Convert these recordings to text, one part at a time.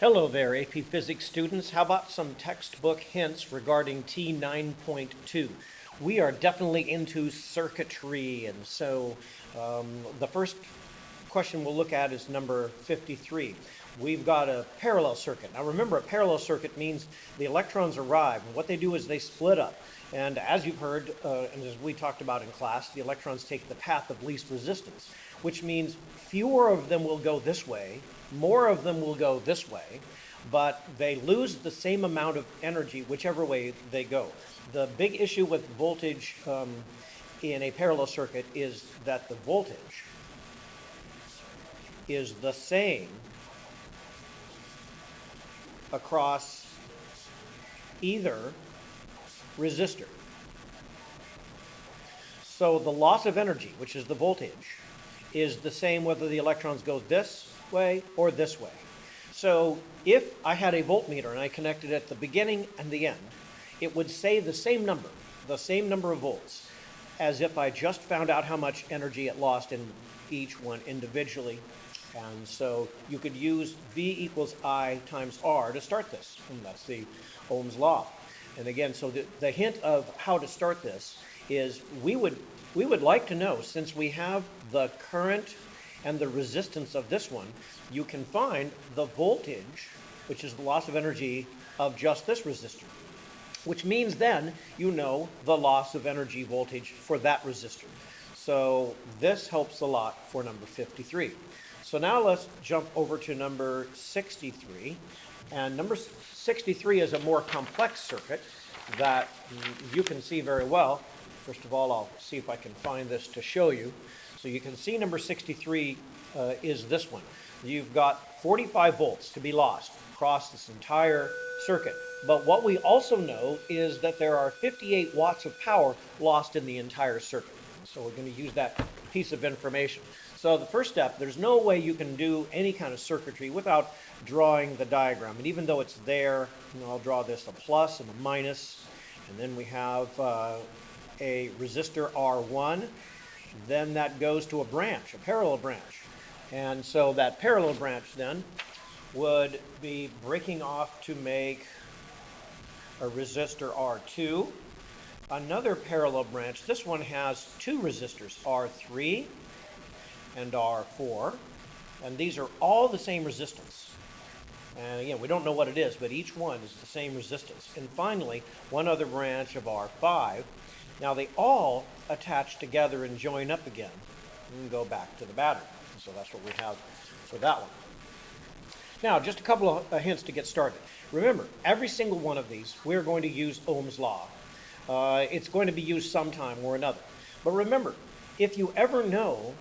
Hello there, AP Physics students. How about some textbook hints regarding T9.2? We are definitely into circuitry, and so the first question we'll look at is number 53. We've got a parallel circuit. Now remember, a parallel circuit means the electrons arrive, and what they do is they split up. And as you've heard, and as we talked about in class, the electrons take the path of least resistance, which means fewer of them will go this way, more of them will go this way, but they lose the same amount of energy whichever way they go. The big issue with voltage in a parallel circuit is that the voltage is the same across either resistor. So the loss of energy, which is the voltage, is the same whether the electrons go this way or this way. So if I had a voltmeter and I connected it at the beginning and the end, it would say the same number of volts, as if I just found out how much energy it lost in each one individually. And so you could use V equals I times R to start this, and that's the Ohm's law. And again, so the hint of how to start this is we would like to know, since we have the current and the resistance of this one, you can find the voltage, which is the loss of energy of just this resistor, which means then you know the loss of energy voltage for that resistor. So this helps a lot for number 53. So now let's jump over to number 63. And number 63 is a more complex circuit that you can see very well. First of all, I'll see if I can find this to show you. So you can see number 63 is this one. You've got 45 volts to be lost across this entire circuit. But what we also know is that there are 58 watts of power lost in the entire circuit. So we're going to use that piece of information. So the first step, there's no way you can do any kind of circuitry without drawing the diagram. And even though it's there, I'll draw this a plus and a minus. And then we have a resistor R1. Then that goes to a branch, a parallel branch. And so that parallel branch then would be breaking off to make a resistor R2. Another parallel branch, this one has two resistors, R3 and R4, and these are all the same resistance. And again, we don't know what it is, but each one is the same resistance. And finally, one other branch of R5. Now they all attach together and join up again and go back to the battery. So that's what we have for that one. Now, just a couple of hints to get started. Remember, every single one of these, we're going to use Ohm's law. It's going to be used sometime or another. But remember, if you ever know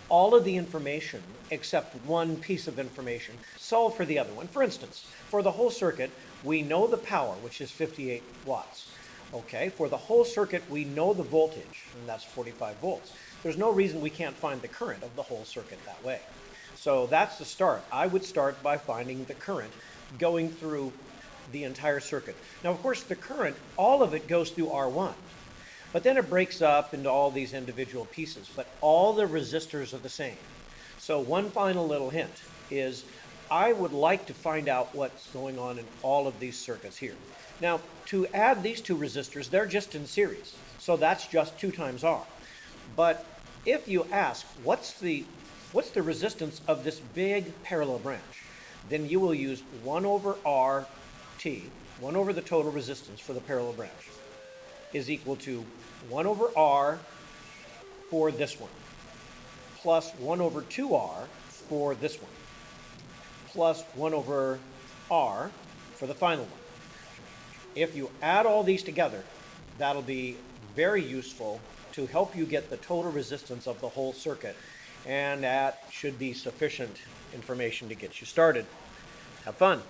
all of the information except one piece of information, solve for the other one. For instance, for the whole circuit, we know the power, which is 58 watts. Okay, for the whole circuit, we know the voltage, and that's 45 volts. There's no reason we can't find the current of the whole circuit that way. So that's the start. I would start by finding the current going through the entire circuit. Now, of course, the current, all of it goes through R1, but then it breaks up into all these individual pieces, but all the resistors are the same. So one final little hint is I would like to find out what's going on in all of these circuits here. Now, to add these two resistors, they're just in series, so that's just 2 times R. But if you ask, what's the resistance of this big parallel branch, then you will use 1 over RT, 1 over the total resistance for the parallel branch, is equal to 1 over R for this one, plus 1 over 2R for this one, plus 1 over R for the final one. If you add all these together, that'll be very useful to help you get the total resistance of the whole circuit, and that should be sufficient information to get you started. Have fun.